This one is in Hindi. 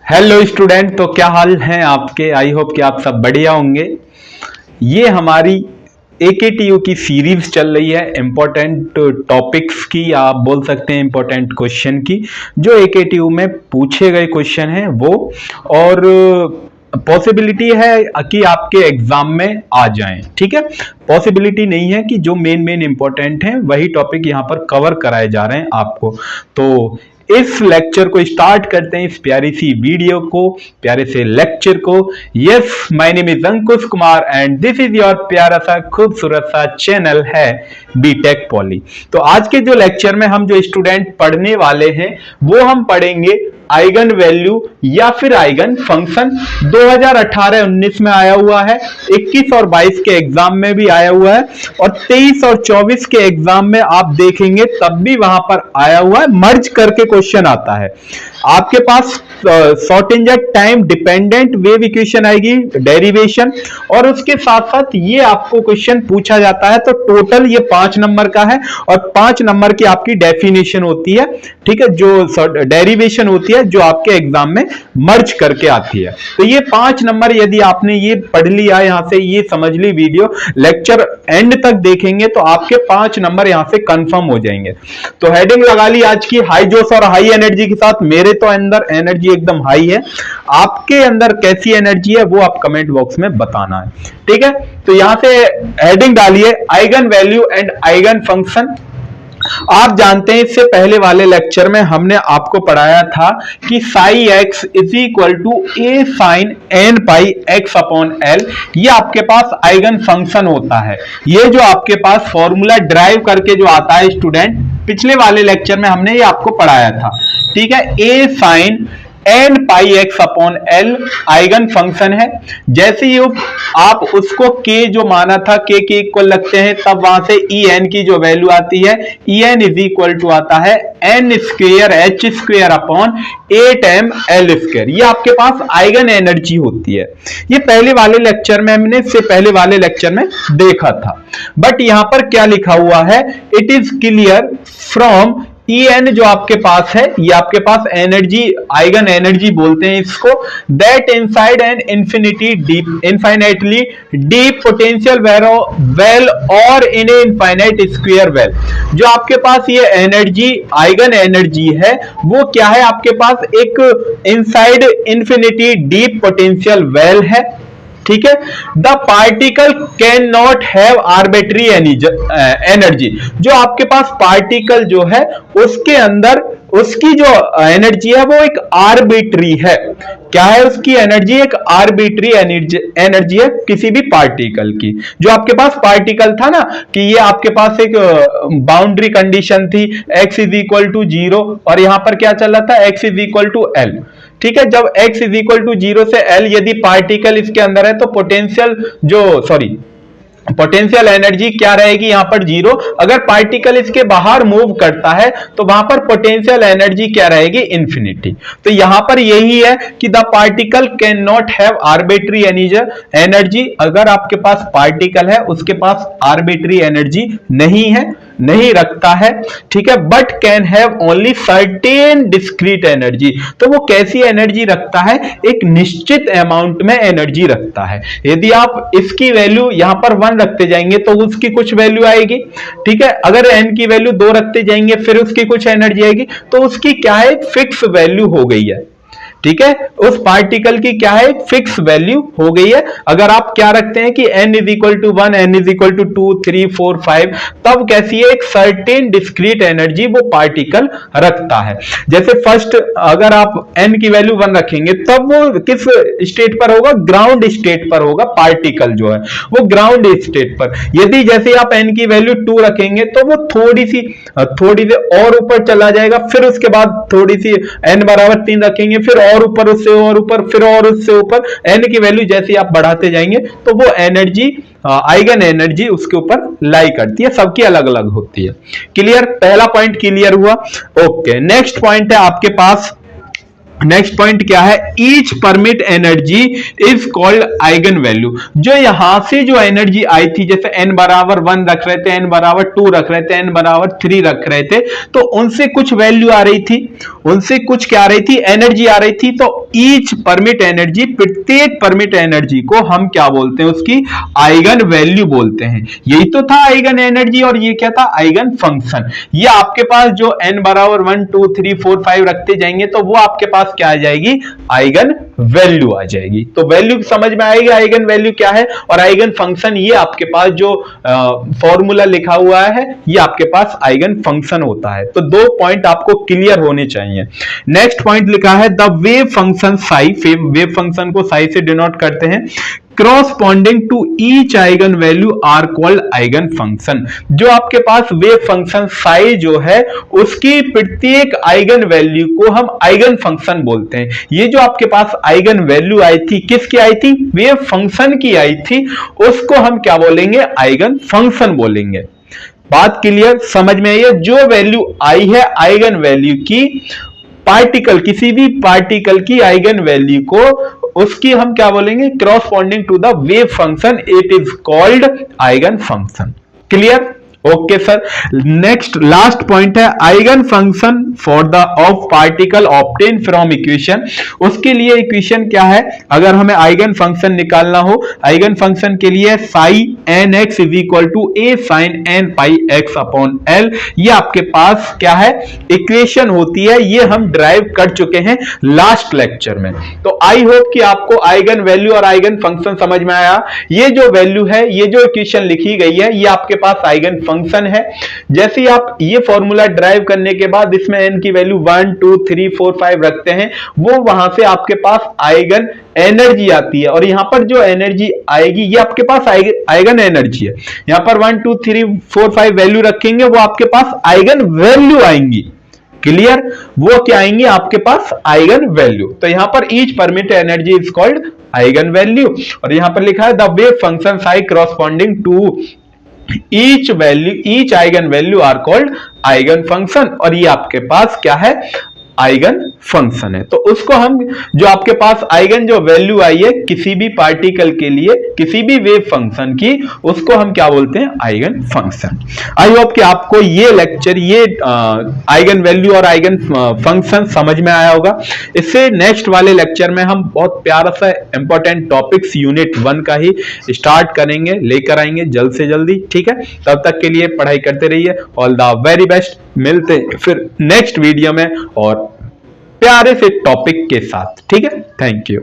हेलो स्टूडेंट, तो क्या हाल हैं आपके। आई होप कि आप सब बढ़िया होंगे। ये हमारी एकेटीयू की सीरीज चल रही है इम्पोर्टेंट टॉपिक्स की, आप बोल सकते हैं इम्पोर्टेंट क्वेश्चन की, जो एकेटीयू में पूछे गए क्वेश्चन हैं वो, और पॉसिबिलिटी है कि आपके एग्जाम में आ जाएं। ठीक है, पॉसिबिलिटी नहीं है कि जो मेन इंपॉर्टेंट हैं वही टॉपिक यहाँ पर कवर कराए जा रहे हैं आपको। तो इस लेक्चर को स्टार्ट करते हैं, इस प्यारी सी वीडियो को, प्यारे से लेक्चर को। Yes, my name is Ankush Kumar and this is your प्यारा सा खूबसूरत सा चैनल है बीटेक पॉली। तो आज के जो लेक्चर में हम जो स्टूडेंट पढ़ने वाले हैं वो हम पढ़ेंगे आइगन वैल्यू या फिर आइगन फंक्शन। 2018-19 में आया हुआ है, 21 और 22 के एग्जाम में भी आया हुआ है, और 23 और 24 के एग्जाम में आप देखेंगे तब भी वहां पर आया हुआ है। मर्ज करके क्वेश्चन आता है आपके पास। शॉर्टेंजर टाइम डिपेंडेंट वेव इक्वेशन आएगी, डेरिवेशन, और उसके साथ साथ ये आपको क्वेश्चन पूछा जाता है। तो टोटल ये 5 नंबर का है और 5 नंबर की आपकी डेफिनेशन होती है। ठीक है, जो डेरिवेशन होती है जो आपके एग्जाम में मर्ज करके आती है। तो ये 5 नंबर यदि आपने ये पढ़ लिया, यहां से ये समझ ली, वीडियो लेक्चर एंड तक देखेंगे तो आपके 5 नंबर यहां से कंफर्म हो जाएंगे। तो हेडिंग लगा ली आज की, हाई जोश और हाई एनर्जी के साथ। मेरे तो अंदर एनर्जी एकदम हाई है, आपके अंदर कैसी एनर्जी है वो आप कमेंट बॉक्स में बताना है। ठीक है, तो यहां से हेडिंग डालिए eigen value and eigen function. आप जानते हैं इससे पहले वाले लेक्चर में हमने आपको पढ़ाया था कि psi x is equal to a sine n pi x upon L, ये आपके पास आइगन फंक्शन होता है। ये जो आपके पास फॉर्मूला ड्राइव करके जो आता है स्टूडेंट, पिछले वाले लेक्चर में हमने ये आपको पढ़ाया था। ठीक है, A sine n pi x upon L eigenfunction है। जैसे ही आप उसको के जो माना था, के इक्वल लगते हैं, तब वहां से ई एन की जो वैल्यू आती है, E n is equal to आता है n square h square upon 8m L square. ये आपके पास आइगन एनर्जी होती है। ये पहले वाले लेक्चर में हमने, इससे पहले वाले लेक्चर में देखा था। बट यहां पर क्या लिखा हुआ है, it is clear from E n जो आपके पास है, ये आपके पास एनर्जी, आइगन एनर्जी बोलते हैं इसको, that inside N infinitely deep potential well और इन ए इनफाइनाइट स्क्वायर वेल। जो आपके पास ये एनर्जी, आइगन एनर्जी है, वो क्या है, आपके पास एक inside infinity deep potential well है। ठीक है, the particle can not have arbitrary energy. जो आपके पास पार्टिकल जो है उसके अंदर उसकी जो एनर्जी है वो एक आर्बिट्री है। क्या है उसकी एनर्जी, एक आर्बिट्री एनर्जी है किसी भी पार्टिकल की। जो आपके पास पार्टिकल था ना कि ये आपके पास एक बाउंड्री कंडीशन थी, x इज इक्वल टू 0, और यहां पर क्या चल रहा था, x is equal to L. ठीक है, जब x इज इक्वल टू 0 से l यदि पार्टिकल इसके अंदर है तो पोटेंशियल एनर्जी क्या रहेगी यहां पर 0। अगर पार्टिकल इसके बाहर मूव करता है तो वहां पर पोटेंशियल एनर्जी क्या रहेगी, इंफिनिटी। तो यहां पर यही है कि the particle can not have arbitrary energy. अगर आपके पास पार्टिकल है उसके पास आर्बिट्री एनर्जी नहीं है, नहीं रखता है। ठीक है, but can have only certain discrete energy. तो वो कैसी एनर्जी रखता है, एक निश्चित अमाउंट में एनर्जी रखता है। यदि आप इसकी वैल्यू यहां पर 1 रखते जाएंगे तो उसकी कुछ वैल्यू आएगी। ठीक है, अगर n की वैल्यू 2 रखते जाएंगे फिर उसकी कुछ एनर्जी आएगी। तो उसकी क्या है, फिक्स वैल्यू हो गई है। ठीक है, उस पार्टिकल की क्या है, फिक्स वैल्यू हो गई है। अगर आप क्या रखते हैं कि n is equal to 1, n is equal to 2, 3, 4, 5, तब कैसी है, एक सर्टेन डिस्क्रीट एनर्जी वो पार्टिकल रखता है। जैसे फर्स्ट अगर आप n की वैल्यू 1 रखेंगे तब वो किस स्टेट पर होगा, ग्राउंड स्टेट पर होगा। पार्टिकल जो है वो ग्राउंड स्टेट पर। यदि जैसे आप n की वैल्यू 2 रखेंगे तो वो थोड़ी सी और ऊपर चला जाएगा, फिर उसके बाद थोड़ी सी n बराबर 3 रखेंगे, फिर और ऊपर, उससे और ऊपर, फिर और उससे ऊपर। n की वैल्यू जैसे आप बढ़ाते जाएंगे तो वो एनर्जी, आइगन एनर्जी उसके ऊपर लाई करती है, सबकी अलग अलग होती है। क्लियर, पहला पॉइंट क्लियर हुआ। ओके, नेक्स्ट पॉइंट है आपके पास, नेक्स्ट पॉइंट क्या है, each permit energy is called eigen value. जो यहां से जो एनर्जी आई थी, जैसे n बराबर 1 रख रहे थे, n बराबर 2 रख रहे थे, n बराबर 3 रख रहे थे, तो उनसे कुछ वैल्यू आ रही थी। उनसे कुछ क्या आ रही थी, एनर्जी आ रही थी। तो ईच परमिट एनर्जी, प्रत्येक परमिट एनर्जी को हम क्या बोलते हैं, उसकी आइगन वैल्यू बोलते हैं। यही तो था आइगन एनर्जी, और ये क्या था, आइगन फंक्शन। ये आपके पास जो n बराबर 1 2 3 4 5 रखते जाएंगे तो वो आपके पास क्या आ जाएगी, आइगन वैल्यू आ जाएगी। तो वैल्यू समझ में आएगी आइगन वैल्यू क्या है, और आइगन फंक्शन ये आपके पास जो फॉर्मूला लिखा हुआ है ये आपके पास आइगन फंक्शन होता है। तो 2 पॉइंट आपको क्लियर होने चाहिए। नेक्स्ट पॉइंट लिखा है the wave function psi, wave function को साई से डिनोट करते हैं, corresponding to each eigen value are called eigen function. जो आपके पास वेव फंक्शन साई जो है उसकी प्रत्येक आइगन वैल्यू को हम आइगन फंक्शन बोलते हैं। ये जो आपके पास आइगन वैल्यू आई थी, किसकी आई थी, वेव फंक्शन की आई थी, उसको हम क्या बोलेंगे, आइगन फंक्शन बोलेंगे। बात क्लियर, समझ में आई है। जो वैल्यू आई है आइगन वैल्यू की, पार्टिकल, किसी भी पार्टिकल की आइगन वैल्यू को, उसकी हम क्या बोलेंगे, corresponding to the wave function, it is called eigen function. Clear, okay sir. Next last point है eigenfunction for the of particle obtain from equation. उसके लिए इक्वेशन क्या है, अगर हमें आइगन फंक्शन निकालना हो, आइगन फंक्शन के लिए psi n x is equal to a sine n pi x upon L, ये आपके पास क्या है, इक्वेशन होती है। ये हम ड्राइव कर चुके हैं लास्ट लेक्चर में। तो आई होप कि आपको आइगन वैल्यू और आइगन फंक्शन समझ में आया। ये जो वैल्यू है, ये जो इक्वेशन लिखी गई है, ये आपके पास आइगन फंक्शन है। जैसे ही आप ये फॉर्मूला ड्राइव करने के बाद इसमें n की वैल्यू 1 2 3 4 5 रखते हैं, वो वहां से आपके पास आइगन एनर्जी आती है। और यहां पर जो एनर्जी आएगी ये आपके पास आइगन एनर्जी है। यहां पर 1 2 3 4 5 वैल्यू रखेंगे, वो आपके पास आइगन वैल्यू आएंगी। क्लियर, वो क्या आएंगे, आपके पास आइगन वैल्यू। तो यहां पर each permit energy is called eigen value. और यहां पर लिखा है the wave function psi corresponding to each value, each eigen value are called eigen function. और ये आपके पास क्या है, आइगन फंक्शन है। तो उसको हम, जो आपके पास आइगन जो वैल्यू आई है किसी भी पार्टिकल के लिए, किसी भी वेव फंक्शन की, उसको हम क्या बोलते हैं, आइगन फंक्शन। आई होप कि आपको ये लेक्चर, ये आइगन वैल्यू और आइगन फंक्शन समझ में आया होगा। इससे नेक्स्ट वाले लेक्चर में हम बहुत प्यारा सा इंपॉर्टेंट टॉपिक्स यूनिट 1 का ही स्टार्ट करेंगे, लेकर आएंगे जल्द से जल्दी। ठीक है, तब तक के लिए पढ़ाई करते रहिए। All the very best. मिलते हैं फिर नेक्स्ट वीडियो में और प्यारे से टॉपिक के साथ। ठीक है, थैंक यू।